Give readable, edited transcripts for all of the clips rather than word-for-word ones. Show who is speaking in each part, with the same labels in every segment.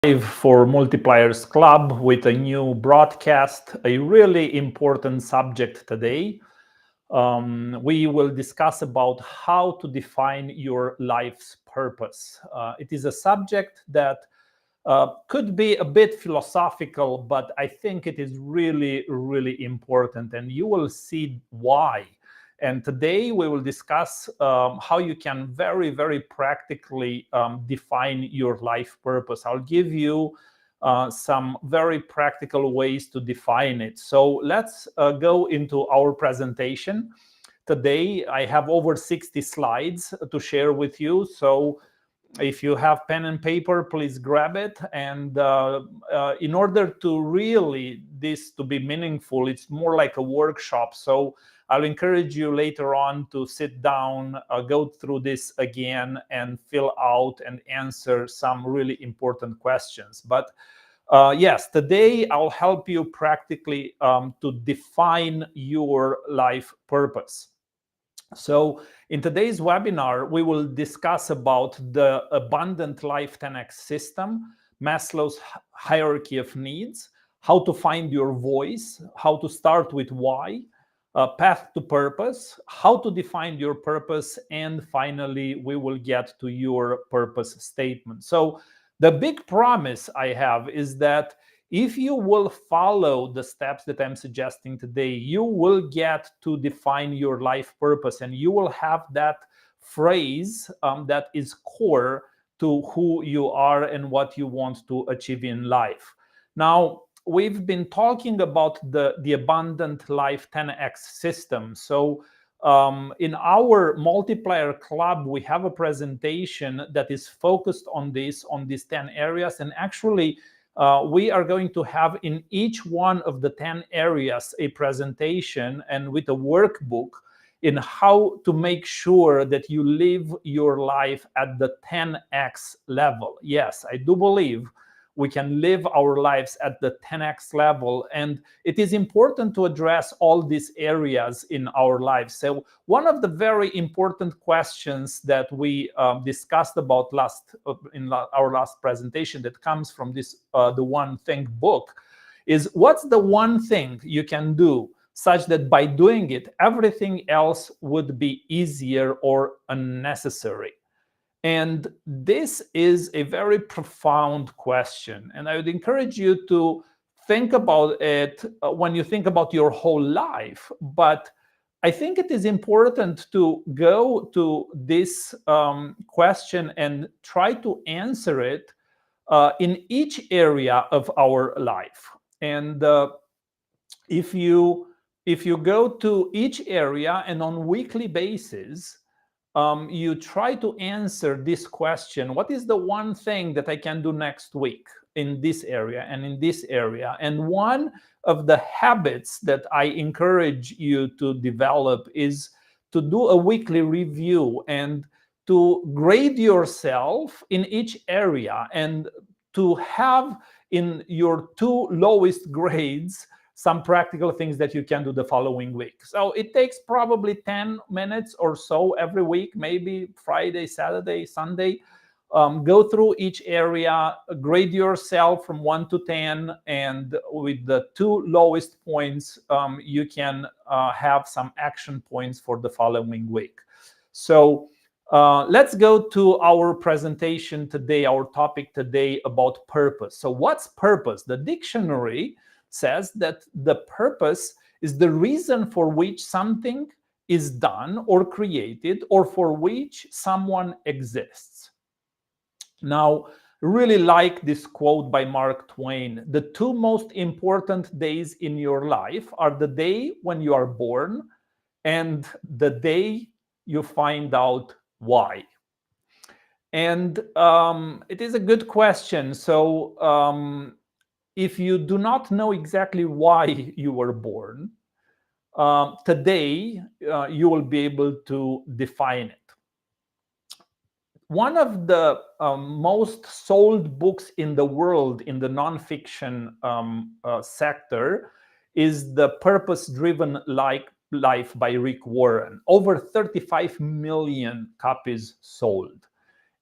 Speaker 1: Live for Multipliers Club with a new broadcast, a really important subject today. We will discuss about how to define your life's purpose. It is a subject that could be a bit philosophical, but I think it is really, really important, and you will see why. And today we will discuss how you can very, very practically define your life purpose. I'll give you some very practical ways to define it. So let's go into our presentation. Today I have over 60 slides to share with you. So if you have pen and paper, please grab it. And in order to really this to be meaningful, it's more like a workshop. So I'll encourage you later on to sit down, go through this again and fill out and answer some really important questions. But yes, today I'll help you practically to define your life purpose. So in today's webinar, we will discuss about the abundant life 10x system, Maslow's hierarchy of needs, how to find your voice, how to start with why, path to purpose, how to define your purpose, and finally, we will get to your purpose statement. So the big promise I have is that if you will follow the steps that I'm suggesting today, you will get to define your life purpose, and you will have that phrase that is core to who you are and what you want to achieve in life. Now, we've been talking about the abundant life 10x system. So in our multiplier club, we have a presentation that is focused on these 10 areas, and actually we are going to have in each one of the 10 areas a presentation and with a workbook in how to make sure that you live your life at the 10x level. Yes, I do believe we can live our lives at the 10x level, and it is important to address all these areas in our lives. So one of the very important questions that we discussed about our last presentation that comes from this The One Thing book is, what's the one thing you can do such that by doing it everything else would be easier or unnecessary? And this is a very profound question. And I would encourage you to think about it when you think about your whole life. But I think it is important to go to this question and try to answer it in each area of our life. And if you go to each area and on weekly basis, you try to answer this question: what is the one thing that I can do next week in this area and in this area? And one of the habits that I encourage you to develop is to do a weekly review and to grade yourself in each area, and to have in your two lowest grades some practical things that you can do the following week. So it takes probably 10 minutes or so every week, maybe Friday, Saturday, Sunday. Go through each area, grade yourself from 1 to 10, and with the two lowest points, you can have some action points for the following week. So let's go to our presentation today, our topic today about purpose. So what's purpose? The dictionary says that the purpose is the reason for which something is done or created, or for which someone exists. Now, really like this quote by Mark Twain: the two most important days in your life are the day when you are born and the day you find out why. And it is a good question. So if you do not know exactly why you were born, today you will be able to define it. One of the most sold books in the world in the nonfiction sector is The Purpose-Driven Life by Rick Warren. Over 35 million copies sold.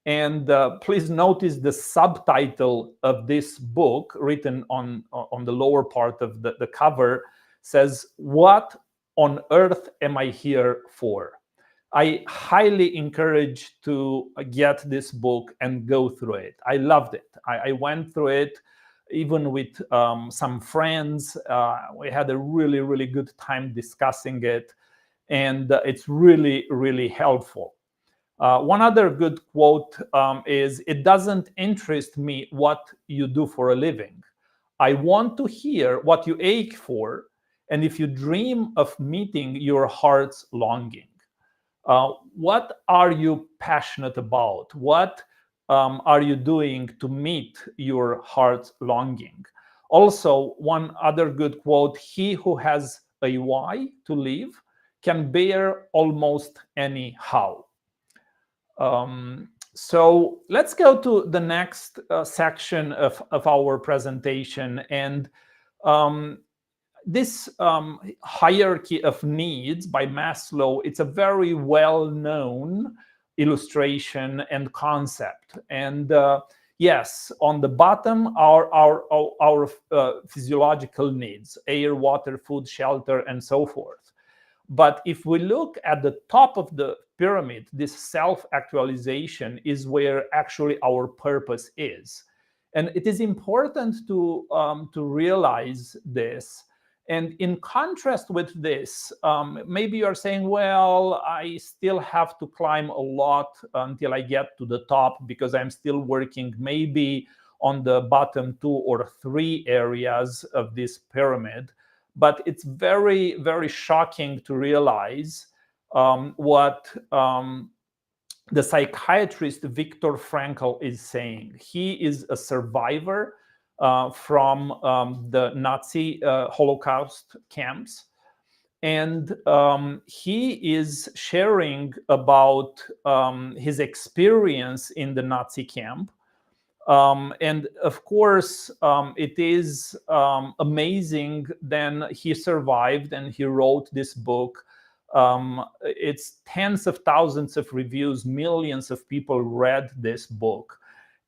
Speaker 1: And please notice the subtitle of this book, written on the lower part of the cover, says, "What on earth am I here for?" I highly encourage to get this book and go through it. I loved it. I went through it even with some friends. We had a really, really good time discussing it. And it's really, really helpful. One other good quote is, "It doesn't interest me what you do for a living. I want to hear what you ache for, and if you dream of meeting your heart's longing." What are you passionate about? What are you doing to meet your heart's longing? Also, one other good quote: "He who has a why to live can bear almost any how." So let's go to the next section of our presentation. And this hierarchy of needs by Maslow, it's a very well-known illustration and concept. And yes, on the bottom are our physiological needs: air, water, food, shelter, and so forth. But if we look at the top of the pyramid, this self-actualization is where actually our purpose is. And it is important to realize this. And in contrast with this, maybe you're saying, well, I still have to climb a lot until I get to the top, because I'm still working maybe on the bottom 2 or 3 areas of this pyramid. But it's very, very shocking to realize what the psychiatrist Viktor Frankl is saying. He is a survivor from the Nazi Holocaust camps. And he is sharing about his experience in the Nazi camp. And of course, it is amazing. Then he survived and he wrote this book. It's tens of thousands of reviews, millions of people read this book.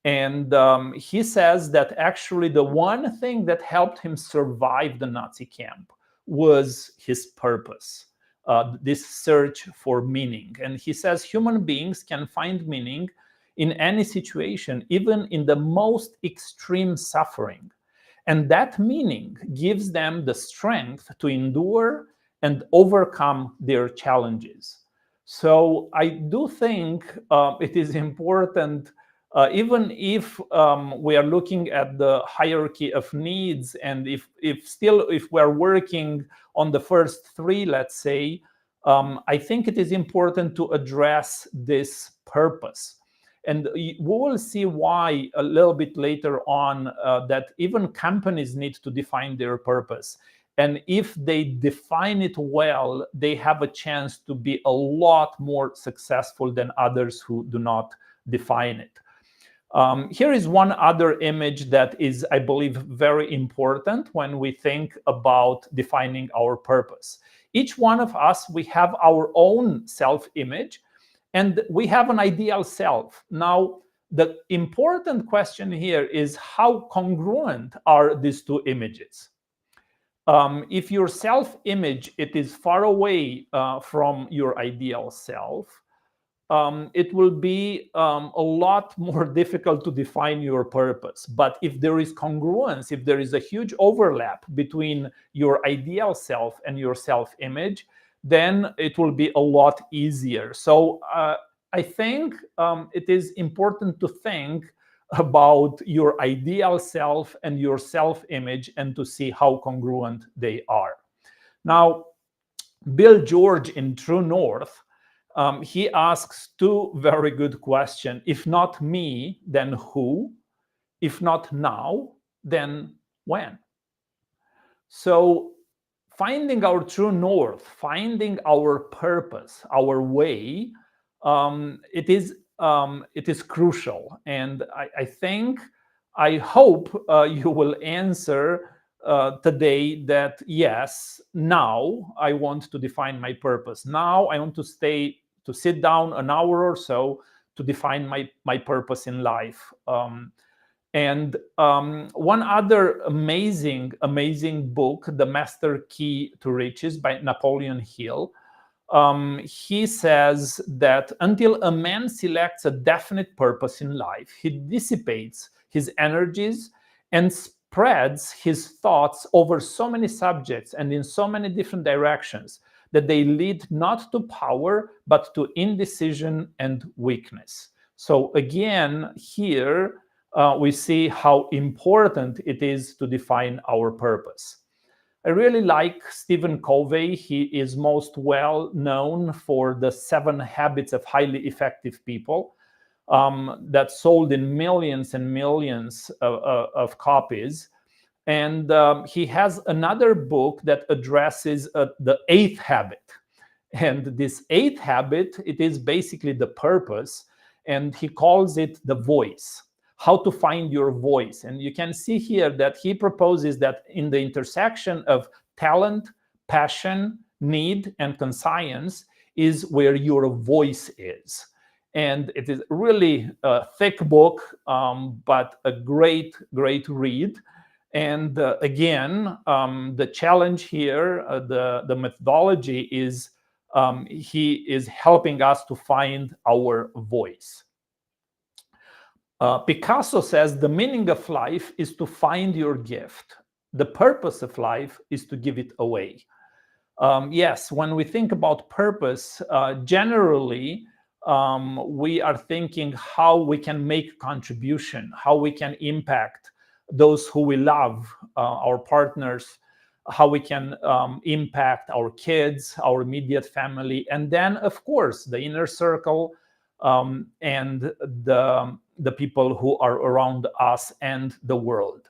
Speaker 1: And he says that actually the one thing that helped him survive the Nazi camp was his purpose, this search for meaning. And he says human beings can find meaning in any situation, even in the most extreme suffering. And that meaning gives them the strength to endure and overcome their challenges. So I do think it is important, even if we are looking at the hierarchy of needs, and if we're working on the first 3, let's say, I think it is important to address this purpose. And we will see why a little bit later on, that even companies need to define their purpose. And if they define it well, they have a chance to be a lot more successful than others who do not define it. Here is one other image that is, I believe, very important when we think about defining our purpose. Each one of us, we have our own self-image, and we have an ideal self. Now, the important question here is, how congruent are these 2 images? If your self-image, it is far away from your ideal self, it will be a lot more difficult to define your purpose. But if there is congruence, if there is a huge overlap between your ideal self and your self-image, then it will be a lot easier. So I think it is important to think about your ideal self and your self-image and to see how congruent they are. Now, Bill George in True North, he asks 2 very good questions. If not me, then who? If not now, then when? So finding our true north, finding our purpose, our way, it is crucial. And I hope you will answer today that yes, now I want to define my purpose. Now I want to sit down an hour or so to define my purpose in life. And one other amazing book, The Master Key to Riches by Napoleon Hill. He says that until a man selects a definite purpose in life, he dissipates his energies and spreads his thoughts over so many subjects and in so many different directions that they lead not to power, but to indecision and weakness. So again, here we see how important it is to define our purpose. I really like Stephen Covey. He is most well known for the 7 Habits of Highly Effective People that sold in millions and millions of copies. And he has another book that addresses the 8th habit. And this 8th habit, it is basically the purpose, and he calls it the voice. How to find your voice. And you can see here that he proposes that in the intersection of talent, passion, need, and conscience is where your voice is. And it is really a thick book, but a great read. And again, the challenge here, the methodology is he is helping us to find our voice. Picasso says the meaning of life is to find your gift. The purpose of life is to give it away. Yes, when we think about purpose, generally, we are thinking how we can make contribution, how we can impact those who we love, our partners, how we can impact our kids, our immediate family, and then, of course, the inner circle, and the people who are around us and the world.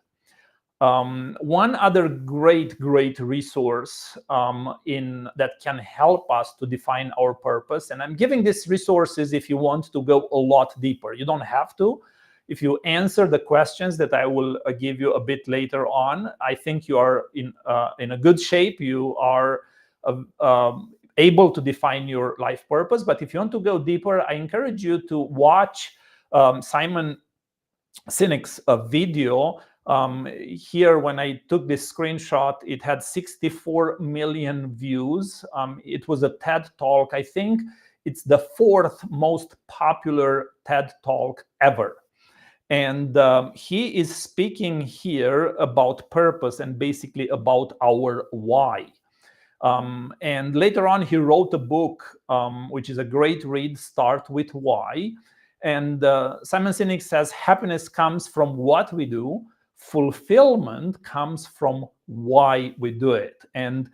Speaker 1: One other great resource that can help us to define our purpose, and I'm giving these resources if you want to go a lot deeper. You don't have to. If you answer the questions that I will give you a bit later on, I think you are in a good shape. You are able to define your life purpose. But if you want to go deeper, I encourage you to watch Simon Sinek's video. Here, when I took this screenshot, it had 64 million views. It was a TED Talk. I think it's the 4th most popular TED Talk ever. And he is speaking here about purpose and basically about our why. And later on, he wrote a book, which is a great read, Start with Why. And Simon Sinek says, happiness comes from what we do. Fulfillment comes from why we do it. And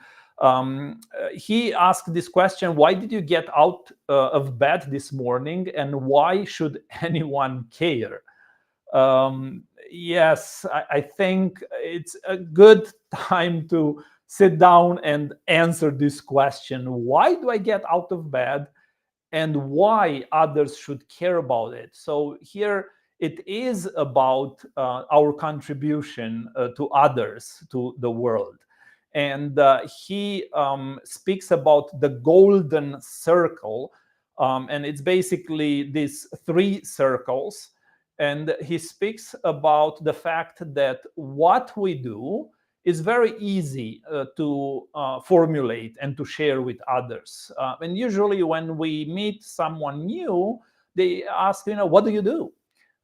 Speaker 1: he asked this question, why did you get out of bed this morning? And why should anyone care? Yes, I think it's a good time to sit down and answer this question. Why do I get out of bed, and why others should care about it? So here it is about our contribution to others, to the world. And he speaks about the golden circle, and it's basically these 3 circles. And he speaks about the fact that what we do is very easy to formulate and to share with others. And usually when we meet someone new, they ask, what do you do?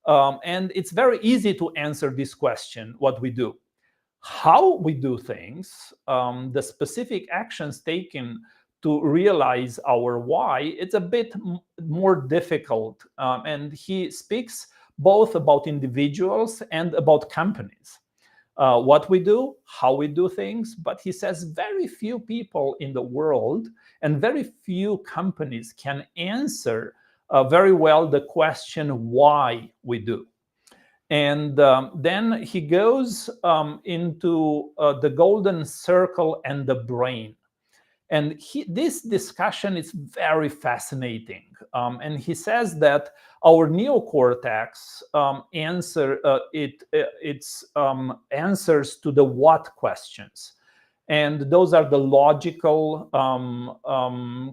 Speaker 1: And it's very easy to answer this question, what we do. How we do things, the specific actions taken to realize our why, it's a bit more difficult. And he speaks both about individuals and about companies. What we do, how we do things, but he says very few people in the world and very few companies can answer very well the question why we do. And then he goes into the golden circle and the brain. And this discussion is very fascinating. And he says that our neocortex answers to the what questions. And those are the logical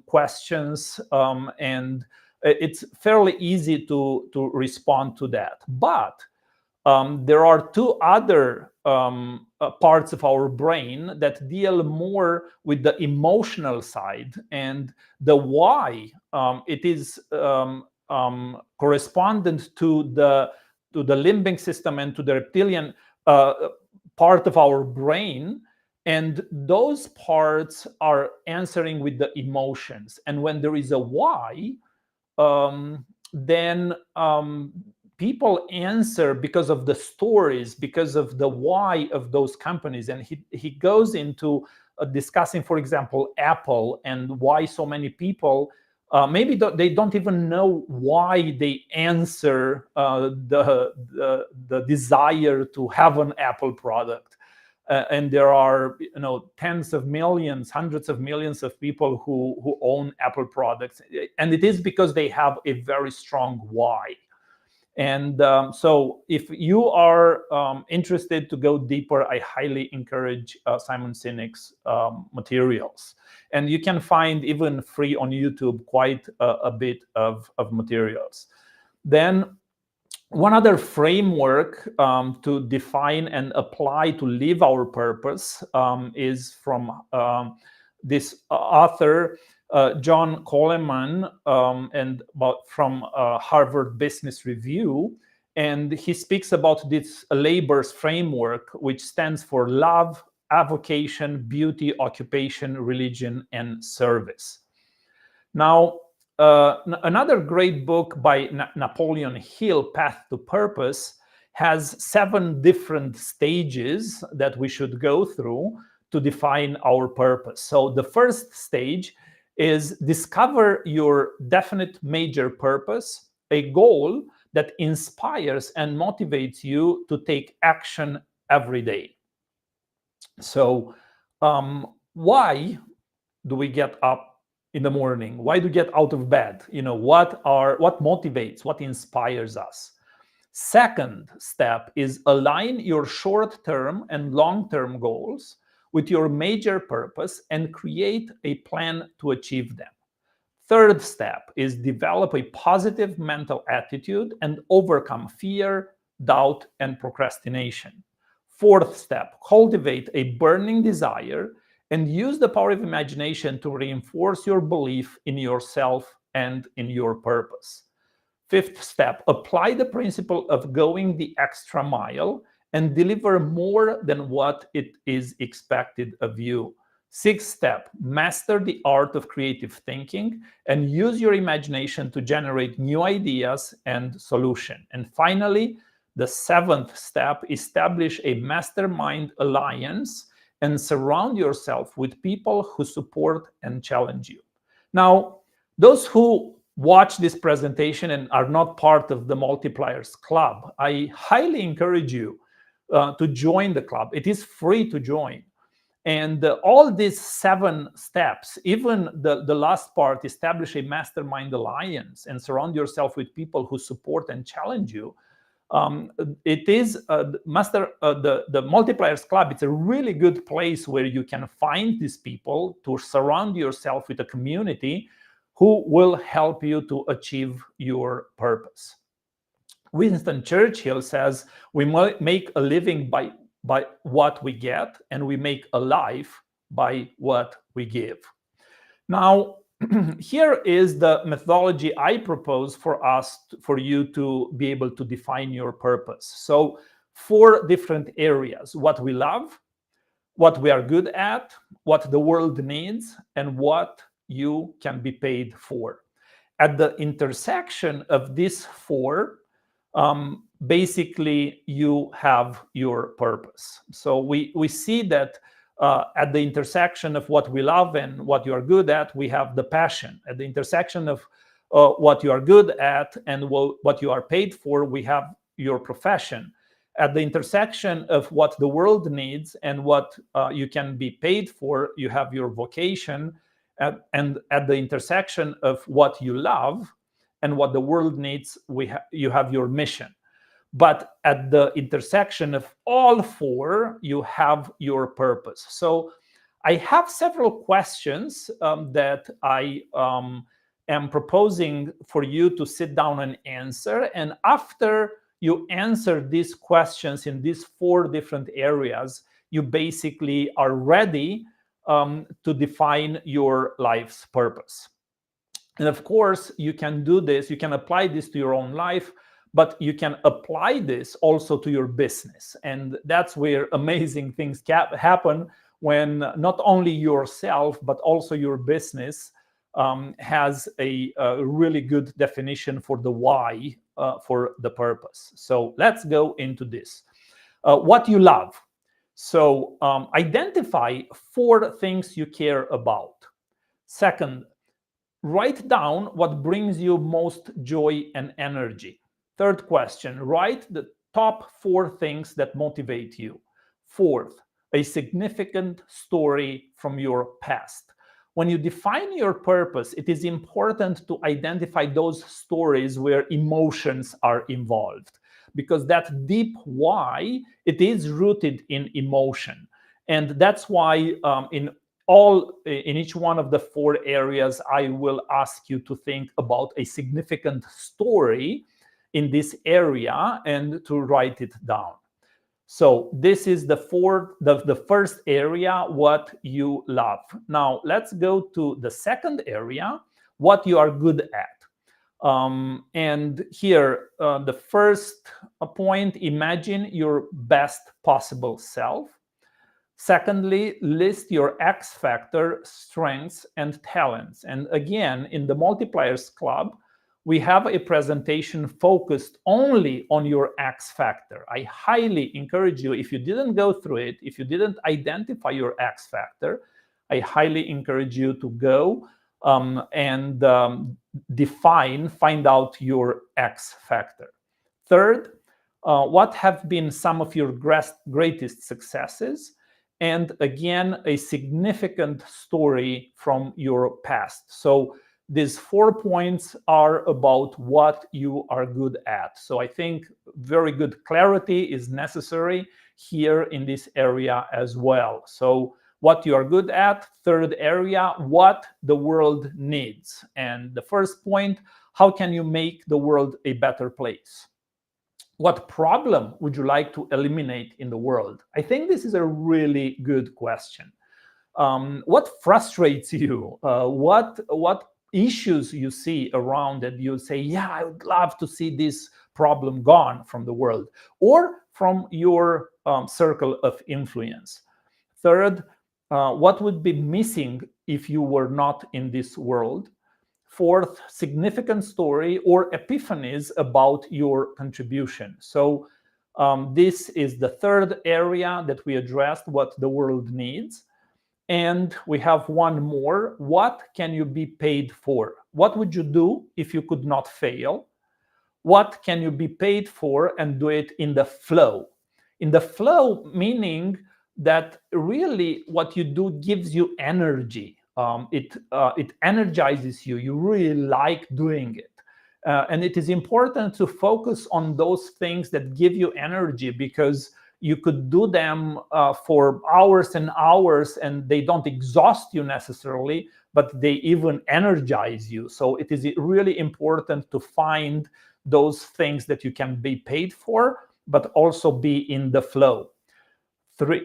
Speaker 1: questions. And it's fairly easy to respond to that. But there are two other parts of our brain that deal more with the emotional side, and the why. It is correspondent to the limbic system and to the reptilian part of our brain, and those parts are answering with the emotions. And when there is a why, then people answer because of the stories, because of the why of those companies. And he goes into discussing, for example, Apple, and why so many people maybe they don't even know why they answer the desire to have an Apple product. And there are, tens of millions, hundreds of millions of people who own Apple products, and it is because they have a very strong why. And so if you are interested to go deeper, I highly encourage Simon Sinek's materials. And you can find, even free on YouTube, quite a bit of materials. Then one other framework to define and apply to live our purpose is from this author, John Coleman, and from Harvard Business Review. And he speaks about this labor's framework, which stands for love, avocation, beauty, occupation, religion, and service. Now, another great book by Napoleon Hill, Path to Purpose, has 7 different stages that we should go through to define our purpose. So the first stage is discover your definite major purpose, a goal that inspires and motivates you to take action every day. So why do we get up in the morning? Why do we get out of bed? What motivates, what inspires us? Second step is align your short-term and long-term goals with your major purpose and create a plan to achieve them. Third step is develop a positive mental attitude and overcome fear, doubt, and procrastination. Fourth step, cultivate a burning desire and use the power of imagination to reinforce your belief in yourself and in your purpose. Fifth step, apply the principle of going the extra mile and deliver more than what it is expected of you. Sixth step, master the art of creative thinking and use your imagination to generate new ideas and solutions. And finally, the seventh step, establish a mastermind alliance and surround yourself with people who support and challenge you. Now, those who watch this presentation and are not part of the Multipliers Club, I highly encourage you to join the club. It is free to join. And all these 7 steps, even the last part, establish a mastermind alliance and surround yourself with people who support and challenge you. It is the Multipliers Club. It's a really good place where you can find these people to surround yourself with a community who will help you to achieve your purpose. Winston Churchill says, we make a living by what we get, and we make a life by what we give. Now, here is the methodology I propose for you to be able to define your purpose. So 4 different areas: what we love, what we are good at, what the world needs, and what you can be paid for. At the intersection of these 4, basically you have your purpose. So we see that at the intersection of what we love and what you are good at, we have the passion. At the intersection of what you are good at and what you are paid for, we have your profession. At the intersection of what the world needs and what you can be paid for, you have your vocation. And at the intersection of what you love and what the world needs, you have your mission. But at the intersection of all 4, you have your purpose. So I have several questions that I am proposing for you to sit down and answer. And after you answer these questions in these 4 different areas, you basically are ready to define your life's purpose. And of course, you can do this, you can apply this to your own life, but you can apply this also to your business. And that's where amazing things happen, when not only yourself, but also your business has a really good definition for the why, for the purpose. So let's go into this. What you love. So identify 4 things you care about. Second, write down what brings you most joy and energy. Third question, write the top 4 things that motivate you. Fourth, a significant story from your past. When you define your purpose, it is important to identify those stories where emotions are involved, because that deep why, it is rooted in emotion. And that's why in each one of the 4 areas, I will ask you to think about a significant story in this area and to write it down. So this is the first area, what you love. Now let's go to the second area, what you are good at. And here, the first point, imagine your best possible self. Secondly, list your X factor, strengths, and talents. And again, in the Multipliers Club, we have a presentation focused only on your X factor. I highly encourage you, if you didn't go through it, if you didn't identify your X factor, I highly encourage you to go and find out your X factor. Third, what have been some of your greatest successes? And again, a significant story from your past. So these 4 points are about what you are good at. So I think very good clarity is necessary here in this area as well. So what you are good at. Third area, what the world needs. And the first point, how can you make the world a better place? What problem would you like to eliminate in the world? I think this is a really good question. What frustrates you? What issues you see around that you say, yeah, I would love to see this problem gone from the world or from your circle of influence? Third, what would be missing if you were not in this world? Fourth, significant story or epiphanies about your contribution. So this is the third area that we addressed, what the world needs. And we have one more. What can you be paid for? What would you do if you could not fail? What can you be paid for, and do it in the flow? In the flow, meaning that really what you do gives you energy. It energizes you. You really like doing it. And it is important to focus on those things that give you energy, because you could do them for hours and hours and they don't exhaust you necessarily, but they even energize you. So it is really important to find those things that you can be paid for, but also be in the flow.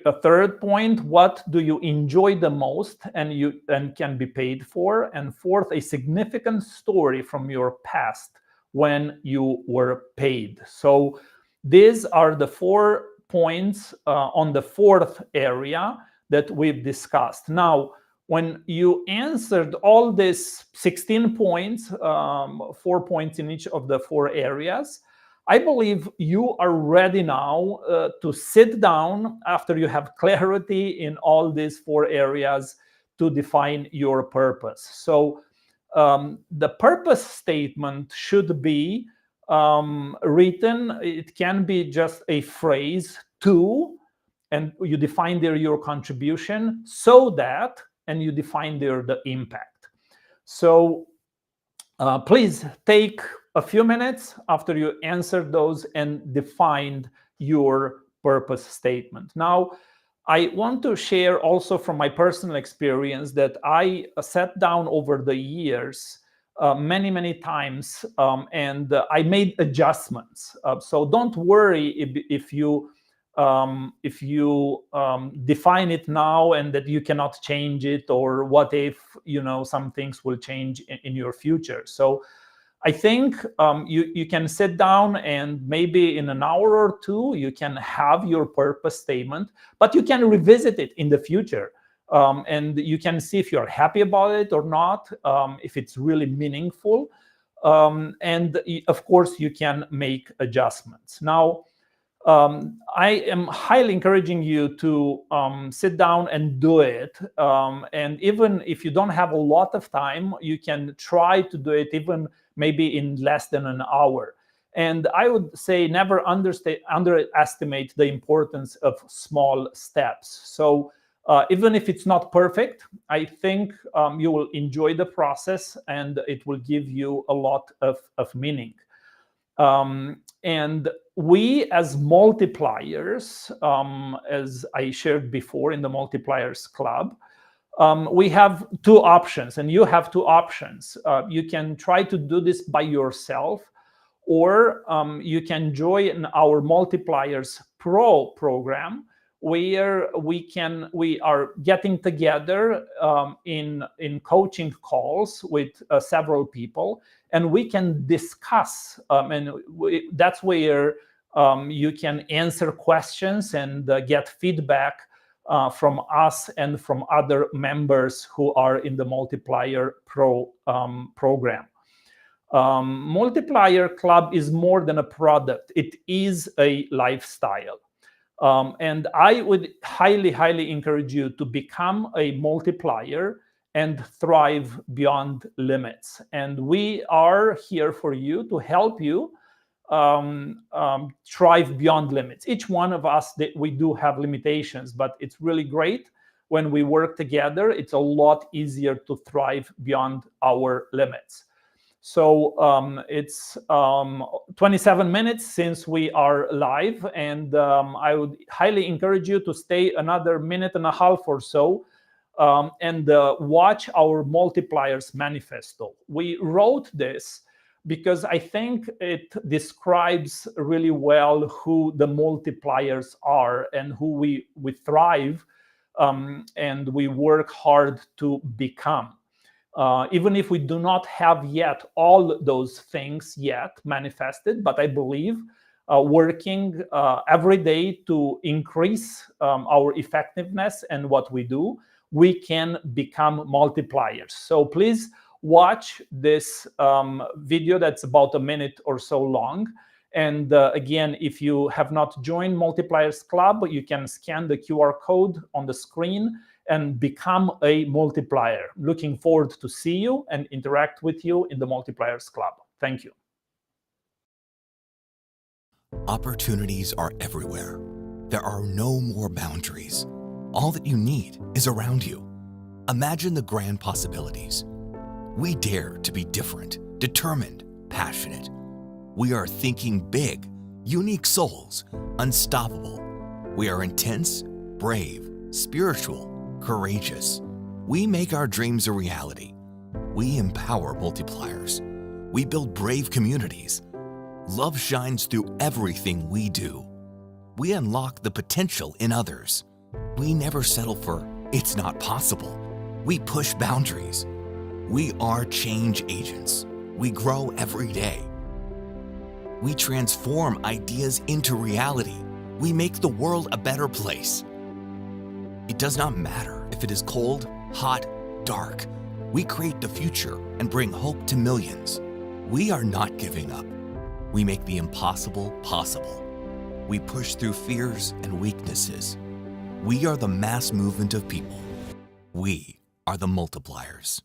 Speaker 1: A third point, what do you enjoy the most and can be paid for? And fourth, a significant story from your past when you were paid. So these are the 4 points on the fourth area that we've discussed. Now, when you answered all these 16 points, 4 points in each of the 4 areas, I believe you are ready now to sit down after you have clarity in all these 4 areas to define your purpose. So the purpose statement should be written. It can be just a phrase, to, and you define there your contribution, so that, and you define there the impact. So please take a few minutes after you answered those and defined your purpose statement. Now, I want to share also from my personal experience that I sat down over the years many times, and I made adjustments. So don't worry if you define it now and that you cannot change it, or what if some things will change in your future. So I think you can sit down, and maybe in an hour or two you can have your purpose statement, but you can revisit it in the future. And you can see if you're happy about it or not, if it's really meaningful. And of course, you can make adjustments. Now, I am highly encouraging you to sit down and do it. And even if you don't have a lot of time, you can try to do it even maybe in less than an hour. And I would say never underestimate the importance of small steps. So even if it's not perfect, I think you will enjoy the process, and it will give you a lot of meaning. And we, as multipliers, as I shared before in the Multipliers Club, we have two options, and you have two options. You can try to do this by yourself, or you can join our Multipliers Pro program, where we are getting together in coaching calls with several people, and we can discuss, and that's where you can answer questions and get feedback from us and from other members who are in the Multiplier Pro program. Multiplier Club is more than a product. It is a lifestyle. And I would highly encourage you to become a multiplier and thrive beyond limits. And we are here for you to help you thrive beyond limits. Each one of us, we do have limitations, but it's really great when we work together. It's a lot easier to thrive beyond our limits. So it's 27 minutes since we are live, and I would highly encourage you to stay another minute and a half or so and watch our Multipliers Manifesto. We wrote this because I think it describes really well who the multipliers are and who we thrive and we work hard to become. Even if we do not have yet all those things yet manifested, but I believe working every day to increase our effectiveness and what we do, we can become multipliers. So please watch this video that's about a minute or so long. And again, if you have not joined Multipliers Club, you can scan the QR code on the screen and become a multiplier. Looking forward to see you and interact with you in the Multipliers Club. Thank you.
Speaker 2: Opportunities are everywhere. There are no more boundaries. All that you need is around you. Imagine the grand possibilities. We dare to be different, determined, passionate. We are thinking big, unique souls, unstoppable. We are intense, brave, spiritual, courageous. We make our dreams a reality. We empower multipliers. We build brave communities. Love shines through everything we do. We unlock the potential in others. We never settle for "it's not possible." We push boundaries. We are change agents. We grow every day. We transform ideas into reality. We make the world a better place. It does not matter if it is cold, hot, dark. We create the future and bring hope to millions. We are not giving up. We make the impossible possible. We push through fears and weaknesses. We are the mass movement of people. We are the multipliers.